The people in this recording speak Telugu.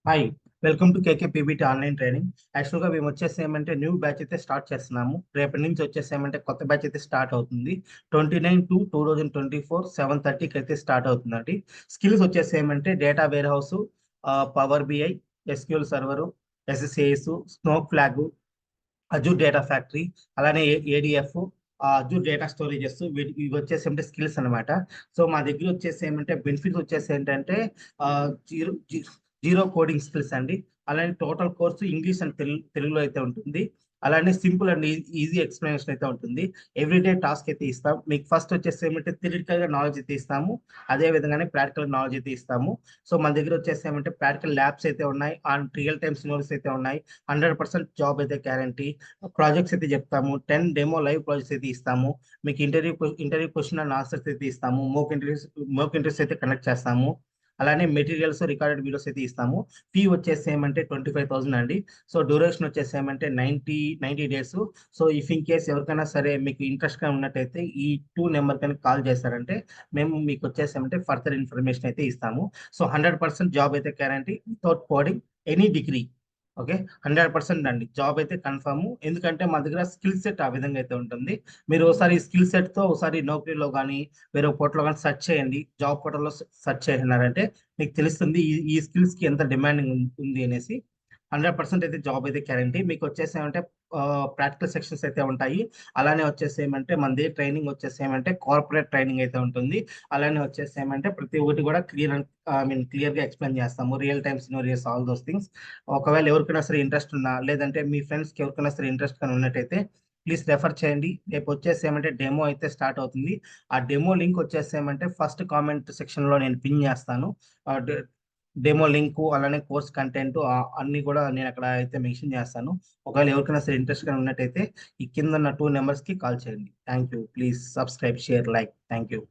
Hi, welcome to KK PBT online training. యాక్చువల్గా మేము వచ్చేసి ఏమంటే న్యూ బ్యాచ్ అయితే స్టార్ట్ చేస్తున్నాము. రేపటి నుంచి వచ్చేసి ఏమంటే కొత్త బ్యాచ్ అయితే స్టార్ట్ అవుతుంది. 29/2/2024 7:30కి అయితే స్టార్ట్ అవుతుందండి. స్కిల్స్ వచ్చేసి ఏమంటే data warehouse, power BI, SQL server, SSAS, snowflake, Azure data factory, అలానే ఏడిఎఫ్, అజూర్ డేటా స్టోరేజెస్, ఇవి వచ్చేసి ఏమంటే స్కిల్స్ అనమాట. సో మా దగ్గర వచ్చేసి ఏమంటే బెనిఫిట్స్ వచ్చేసి ఏంటంటే జీరో జీరో కోడింగ్ స్కిల్స్ అండి. అలానే టోటల్ కోర్సు ఇంగ్లీష్ అండ్ తెలుగులో అయితే ఉంటుంది. అలానే సింపుల్ అండ్ ఈజీ ఎక్స్ప్లెనేషన్ అయితే ఉంటుంది. ఎవ్రీడే టాస్క్ అయితే ఇస్తాం. మీకు ఫస్ట్ వచ్చేసి ఏమంటే థియరిటికల్ గా నాలెడ్జ్ అయితే ఇస్తాము. అదే విధంగానే ప్రాక్టికల్ నాలెడ్జ్ అయితే ఇస్తాము. సో మన దగ్గర వచ్చేసి ఏమంటే ప్రాక్టికల్ ల్యాబ్స్ అయితే ఉన్నాయి, అండ్ రియల్ టైమ్ సినారియోస్ అయితే ఉన్నాయి. 100% జాబ్ అయితే గ్యారంటీ. ప్రాజెక్ట్స్ అయితే చెప్తాము. 10 డెమో లైవ్ ప్రాజెక్ట్స్ అయితే ఇస్తాము. మీకు ఇంటర్వ్యూ క్వశ్చన్ అండ్ ఆన్సర్స్ అయితే ఇస్తాము. మోక్ ఇంటర్వ్యూస్ అయితే కండక్ట్ చేస్తాము. అలానే మెటీరియల్స్, రికార్డెడ్ వీడియోస్ అయితే ఇస్తాము. ఫీ వచ్చేసి ఏమంటే 25,000 అండి. సో డ్యూరేషన్ వచ్చేసి ఏమంటే 90 days. So if in case ఎవరికైనా సరే మీకు ఇంట్రెస్ట్ గా ఉన్నట్టయితే ఈ 2 నెంబర్ కనుక కాల్ చేస్తారంటే మేము మీకు వచ్చేసి ఏమంటే ఫర్దర్ ఇన్ఫర్మేషన్ అయితే ఇస్తాము. సో 100% జాబ్ అయితే guarantee without coding, any degree. Okay, 100% అండి జాబ్ అయితే కన్ఫర్మ్. ఎందుకంటే మా దగ్గర స్కిల్ సెట్ ఆ విధంగా అయితే ఉంటుంది. మీరు ఒకసారి స్కిల్ సెట్ తో ఒకసారి నౌకరీలో కానీ వేరే పోర్టల్లో కానీ సెర్చ్ చేయండి, జాబ్ పోర్టల్లో సెర్చ్ చేసినారంటే మీకు తెలుస్తుంది ఈ స్కిల్స్ కి ఎంత డిమాండింగ్ ఉంది అనేసి. 100% అయితే జాబ్ అయితే గ్యారంటీ. మీకు వచ్చేసి ఏమంటే ప్రాక్టికల్ సెక్షన్స్ అయితే ఉంటాయి. అలానే వచ్చేసి ఏమంటే మనది ట్రైనింగ్ వచ్చేసి ఏమంటే కార్పొరేట్ ట్రైనింగ్ అయితే ఉంటుంది. అలానే వచ్చేసి ఏమంటే ప్రతి ఒక్కటి కూడా క్లియర్ గా ఎక్స్ప్లెయిన్ చేస్తాము. Real time scenarios, all those things. ఒకవేళ ఎవరికైనా సరే ఇంట్రెస్ట్ ఉన్నా, లేదంటే మీ ఫ్రెండ్స్ కి ఎవరికైనా సరే ఇంట్రెస్ట్ కానీ ఉన్నట్టయితే ప్లీజ్ రెఫర్ చేయండి. రేపు వచ్చేసి ఏమంటే డెమో అయితే స్టార్ట్ అవుతుంది. ఆ డెమో లింక్ వచ్చేసి ఏమంటే ఫస్ట్ కామెంట్ సెక్షన్ లో నేను పిన్ చేస్తాను. డెమో లింక్, అలానే కోర్స్ కంటెంట్ అన్ని కూడా నేను అక్కడ అయితే మెన్షన్ చేస్తాను. ఒకవేళ ఎవరికైనా సరే ఇంట్రెస్ట్ గా ఉన్నట్టయితే ఈ కింద ఉన్న 2 నెంబర్స్ కి కాల్ చేయండి. Thank you. Please subscribe, share, like. Thank you.